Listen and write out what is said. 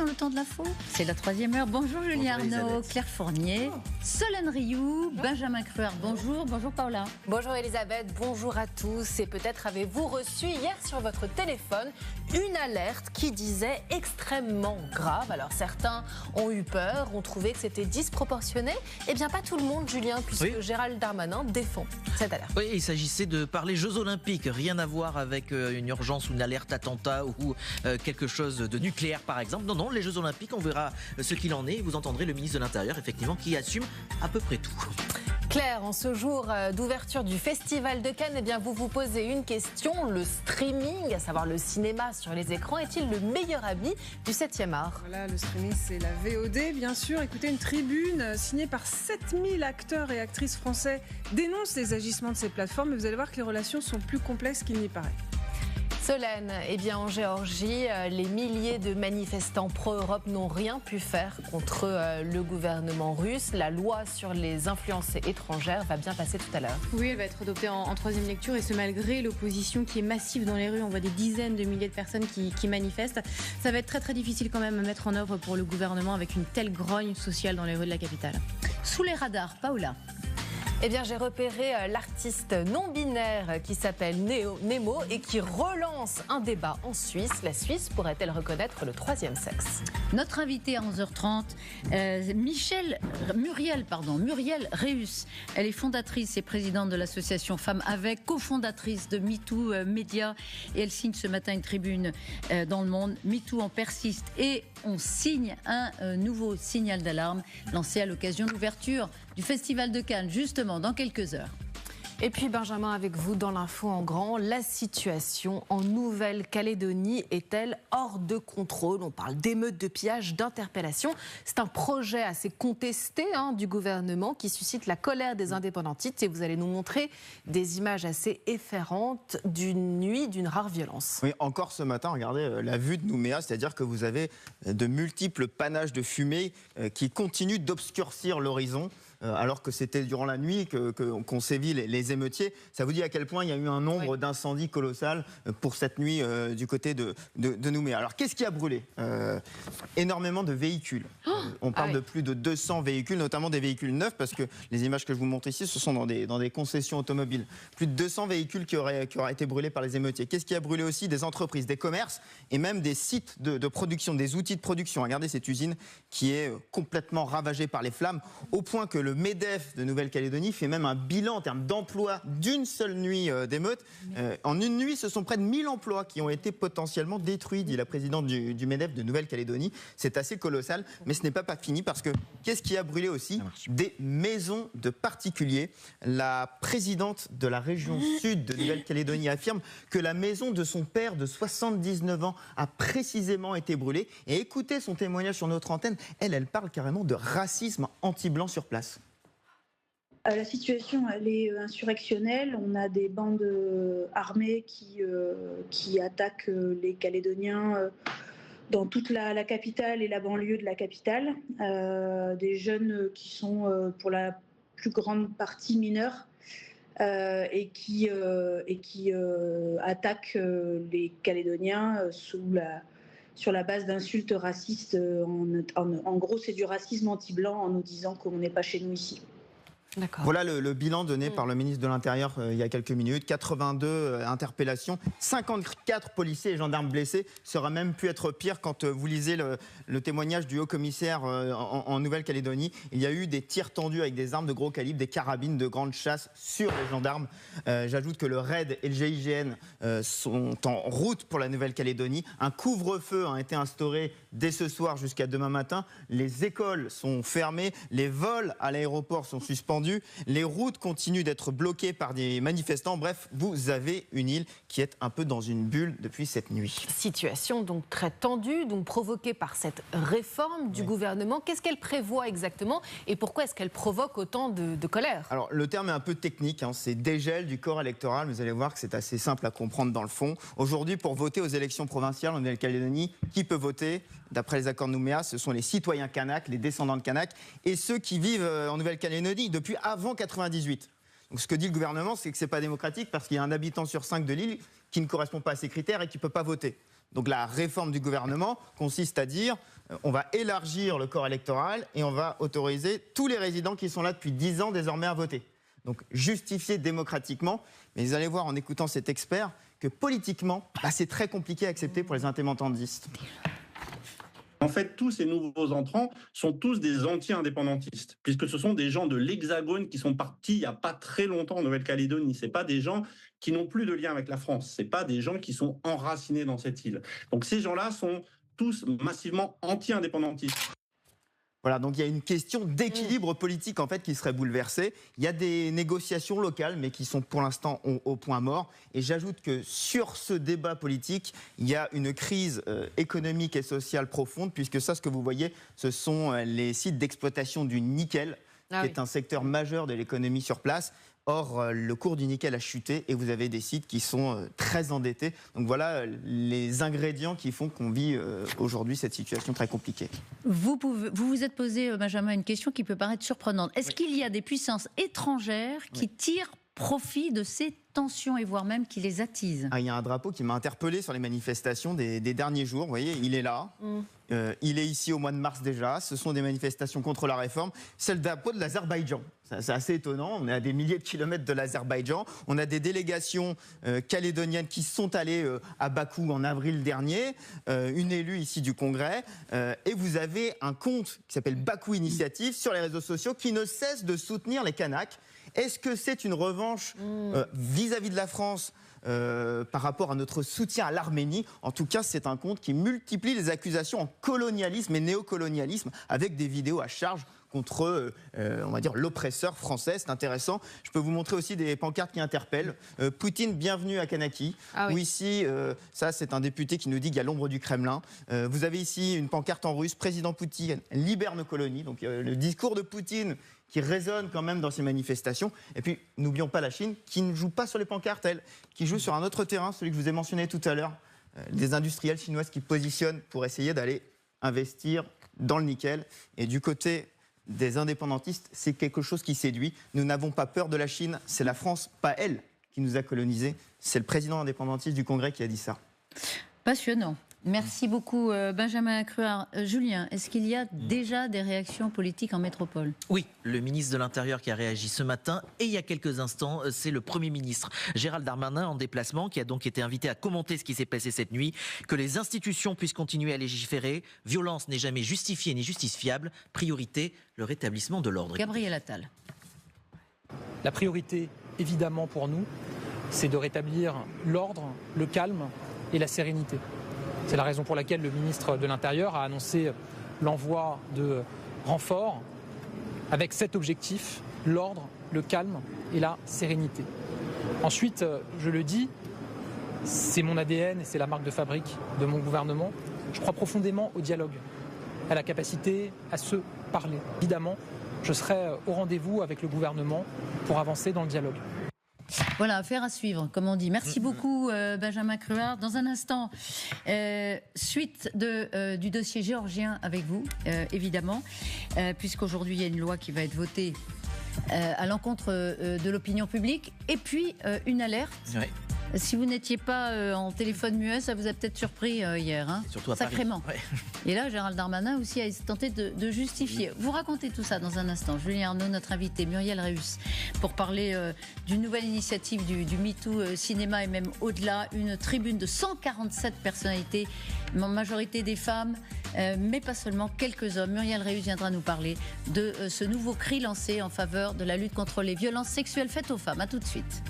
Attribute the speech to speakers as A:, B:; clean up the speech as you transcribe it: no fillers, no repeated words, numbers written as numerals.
A: dans le temps de l'info. C'est la 3e heure. Bonjour Julien Arnaud, Claire Fournier, Solène Rioux, Benjamin Cruard. Bonjour, bonjour Paola.
B: Bonjour Elisabeth, bonjour à tous. Et peut-être avez-vous reçu hier sur votre téléphone une alerte qui disait extrêmement grave. Alors certains ont eu peur, ont trouvé que c'était disproportionné. Eh bien pas tout le monde, Julien, puisque Gérald Darmanin défend cette alerte.
C: Oui, il s'agissait de parler Jeux Olympiques, rien à voir avec une urgence ou une alerte attentat ou quelque chose de nucléaire par exemple. Non, les Jeux Olympiques, on verra ce qu'il en est. Vous entendrez le ministre de l'Intérieur, effectivement, qui assume à peu près tout.
B: Claire, en ce jour d'ouverture du Festival de Cannes, eh bien vous vous posez une question. Le streaming, à savoir le cinéma sur les écrans, est-il le meilleur ami du 7e art ?
D: Voilà, le streaming, c'est la VOD, bien sûr. Écoutez, une tribune signée par 7000 acteurs et actrices français dénonce les agissements de ces plateformes. Mais vous allez voir que les relations sont plus complexes qu'il n'y paraît.
B: Solène, eh bien en Géorgie, les milliers de manifestants pro-Europe n'ont rien pu faire contre le gouvernement russe. La loi sur les influences étrangères va bien passer tout à l'heure.
E: Oui, elle va être adoptée en 3e lecture et ce malgré l'opposition qui est massive dans les rues. On voit des dizaines de milliers de personnes qui manifestent. Ça va être très très difficile quand même à mettre en œuvre pour le gouvernement avec une telle grogne sociale dans les rues de la capitale.
A: Sous les radars, Paola.
B: Eh bien, j'ai repéré l'artiste non-binaire qui s'appelle Nemo et qui relance un débat en Suisse. La Suisse pourrait-elle reconnaître le 3e sexe ?
A: Notre invitée à 11h30, Muriel Reus. Elle est fondatrice et présidente de l'association Femmes Avec, cofondatrice de MeToo Média. Et elle signe ce matin une tribune dans Le Monde. MeToo en persiste et on signe un nouveau signal d'alarme lancé à l'occasion de l'ouverture du Festival de Cannes, justement, dans quelques heures.
B: Et puis Benjamin, avec vous dans l'info en grand, la situation en Nouvelle-Calédonie est-elle hors de contrôle ? On parle d'émeutes, de pillages, d'interpellations. C'est un projet assez contesté du gouvernement qui suscite la colère des indépendantistes et vous allez nous montrer des images assez effrayantes d'une nuit d'une rare violence.
F: Oui, encore ce matin, regardez la vue de Nouméa, c'est-à-dire que vous avez de multiples panaches de fumée qui continuent d'obscurcir l'horizon. Alors que c'était durant la nuit qu'on sévit les émeutiers. Ça vous dit à quel point il y a eu un nombre d'incendies colossal pour cette nuit du côté de Nouméa. Alors qu'est-ce qui a brûlé ? Énormément de véhicules. On parle de plus de 200 véhicules, notamment des véhicules neufs, parce que les images que je vous montre ici, ce sont dans des concessions automobiles. Plus de 200 véhicules qui auraient été brûlés par les émeutiers. Qu'est-ce qui a brûlé aussi ? Des entreprises, des commerces et même des sites de production, des outils de production. Regardez cette usine qui est complètement ravagée par les flammes, au point que le MEDEF de Nouvelle-Calédonie fait même un bilan en termes d'emplois d'une seule nuit d'émeute. En une nuit, ce sont près de 1000 emplois qui ont été potentiellement détruits, dit la présidente du MEDEF de Nouvelle-Calédonie. C'est assez colossal, mais ce n'est pas fini parce que qu'est-ce qui a brûlé aussi ? Des maisons de particuliers. La présidente de la région sud de Nouvelle-Calédonie affirme que la maison de son père de 79 ans a précisément été brûlée. Et écoutez son témoignage sur notre antenne. Elle parle carrément de racisme anti-blanc sur place.
G: La situation, elle est insurrectionnelle. On a des bandes armées qui attaquent les Calédoniens dans toute la capitale et la banlieue de la capitale. Des jeunes qui sont pour la plus grande partie mineurs et qui attaquent les Calédoniens sur la base d'insultes racistes. En gros, c'est du racisme anti-blanc en nous disant qu'on n'est pas chez nous ici.
B: D'accord.
F: Voilà le bilan donné par le ministre de l'Intérieur il y a quelques minutes. 82 interpellations, 54 policiers et gendarmes blessés. Ça aurait même pu être pire quand vous lisez le témoignage du haut-commissaire en Nouvelle-Calédonie. Il y a eu des tirs tendus avec des armes de gros calibre, des carabines de grande chasse sur les gendarmes. J'ajoute que le RAID et le GIGN sont en route pour la Nouvelle-Calédonie. Un couvre-feu a été instauré dès ce soir jusqu'à demain matin. Les écoles sont fermées, les vols à l'aéroport sont suspendus. Les routes continuent d'être bloquées par des manifestants. Bref, vous avez une île qui est un peu dans une bulle depuis cette nuit.
B: Situation donc très tendue, donc provoquée par cette réforme du gouvernement. Qu'est-ce qu'elle prévoit exactement et pourquoi est-ce qu'elle provoque autant de colère ?
F: Alors, le terme est un peu technique, c'est dégel du corps électoral. Vous allez voir que c'est assez simple à comprendre dans le fond. Aujourd'hui, pour voter aux élections provinciales en Nouvelle-Calédonie, qui peut voter ? D'après les accords de Nouméa, ce sont les citoyens kanaks, les descendants de kanaks et ceux qui vivent en Nouvelle-Calédonie depuis avant 98. Donc ce que dit le gouvernement, c'est que c'est pas démocratique parce qu'il y a un habitant sur 5 de l'île qui ne correspond pas à ces critères et qui peut pas voter. Donc la réforme du gouvernement consiste à dire on va élargir le corps électoral et on va autoriser tous les résidents qui sont là depuis 10 ans désormais à voter. Donc justifié démocratiquement. Mais vous allez voir en écoutant cet expert que politiquement, c'est très compliqué à accepter pour les indépendantistes.
H: En fait, tous ces nouveaux entrants sont tous des anti-indépendantistes, puisque ce sont des gens de l'Hexagone qui sont partis il n'y a pas très longtemps en Nouvelle-Calédonie. Ce n'est pas des gens qui n'ont plus de lien avec la France. Ce n'est pas des gens qui sont enracinés dans cette île. Donc ces gens-là sont tous massivement anti-indépendantistes.
F: Voilà, donc il y a une question d'équilibre politique en fait qui serait bouleversée. Il y a des négociations locales, mais qui sont pour l'instant au point mort. Et j'ajoute que sur ce débat politique, il y a une crise économique et sociale profonde, puisque ça, ce que vous voyez, ce sont les sites d'exploitation du nickel, qui est un secteur majeur de l'économie sur place. Or, le cours du nickel a chuté et vous avez des sites qui sont très endettés. Donc voilà les ingrédients qui font qu'on vit aujourd'hui cette situation très compliquée.
A: Vous vous êtes posé, Benjamin, une question qui peut paraître surprenante. Est-ce qu'il y a des puissances étrangères qui tirent profit de ces tensions et voire même qui les attisent?
F: Il y a un drapeau qui m'a interpellé sur les manifestations des derniers jours. Vous voyez, il est là. Il est ici au mois de mars déjà. Ce sont des manifestations contre la réforme. C'est le drapeau de l'Azerbaïdjan. C'est assez étonnant. On est à des milliers de kilomètres de l'Azerbaïdjan. On a des délégations calédoniennes qui sont allées à Bakou en avril dernier. Une élue ici du Congrès. Et vous avez un compte qui s'appelle Bakou Initiative sur les réseaux sociaux qui ne cesse de soutenir les Kanaks. Est-ce que c'est une revanche vis-à-vis de la France par rapport à notre soutien à l'Arménie? En tout cas, c'est un compte qui multiplie les accusations en colonialisme et néocolonialisme avec des vidéos à charge contre, on va dire, l'oppresseur français. C'est intéressant. Je peux vous montrer aussi des pancartes qui interpellent. Poutine, bienvenue à Kanaki. Ou ici, ça c'est un député qui nous dit qu'il y a l'ombre du Kremlin. Vous avez ici une pancarte en russe. Président Poutine, libère nos colonies. Donc le discours de Poutine qui résonne quand même dans ces manifestations. Et puis, n'oublions pas la Chine, qui ne joue pas sur les pancartes, elle, qui joue sur un autre terrain, celui que je vous ai mentionné tout à l'heure, des industriels chinoises qui positionnent pour essayer d'aller investir dans le nickel. Et du côté des indépendantistes, c'est quelque chose qui séduit. Nous n'avons pas peur de la Chine, c'est la France, pas elle, qui nous a colonisés. C'est le président indépendantiste du Congrès qui a dit ça.
A: Passionnant. Merci beaucoup Benjamin Cruard. Julien, est-ce qu'il y a déjà des réactions politiques en métropole?
C: Oui, le ministre de l'Intérieur qui a réagi ce matin et il y a quelques instants, c'est le Premier ministre Gérald Darmanin en déplacement qui a donc été invité à commenter ce qui s'est passé cette nuit, que les institutions puissent continuer à légiférer, violence n'est jamais justifiée ni justifiable, priorité, le rétablissement de l'ordre.
A: Gabriel Attal.
I: La priorité, évidemment pour nous, c'est de rétablir l'ordre, le calme et la sérénité. C'est la raison pour laquelle le ministre de l'Intérieur a annoncé l'envoi de renforts avec cet objectif, l'ordre, le calme et la sérénité. Ensuite, je le dis, c'est mon ADN et c'est la marque de fabrique de mon gouvernement. Je crois profondément au dialogue, à la capacité à se parler. Évidemment, je serai au rendez-vous avec le gouvernement pour avancer dans le dialogue.
A: Voilà, affaire à suivre, comme on dit. Merci beaucoup, Benjamin Cruard. Dans un instant, suite du dossier géorgien avec vous, évidemment, puisqu'aujourd'hui, il y a une loi qui va être votée à l'encontre de l'opinion publique. Et puis, une alerte. Oui. Si vous n'étiez pas en téléphone muet, ça vous a peut-être surpris hier, hein,
C: surtout à
A: sacrément.
C: Paris. Ouais.
A: Et là, Gérald Darmanin aussi a tenté de justifier. Vous racontez tout ça dans un instant. Julien Arnaud, notre invité, Muriel Réus, pour parler d'une nouvelle initiative du MeToo cinéma et même au-delà, une tribune de 147 personnalités, en majorité des femmes, mais pas seulement, quelques hommes. Muriel Réus viendra nous parler de ce nouveau cri lancé en faveur de la lutte contre les violences sexuelles faites aux femmes. À tout de suite.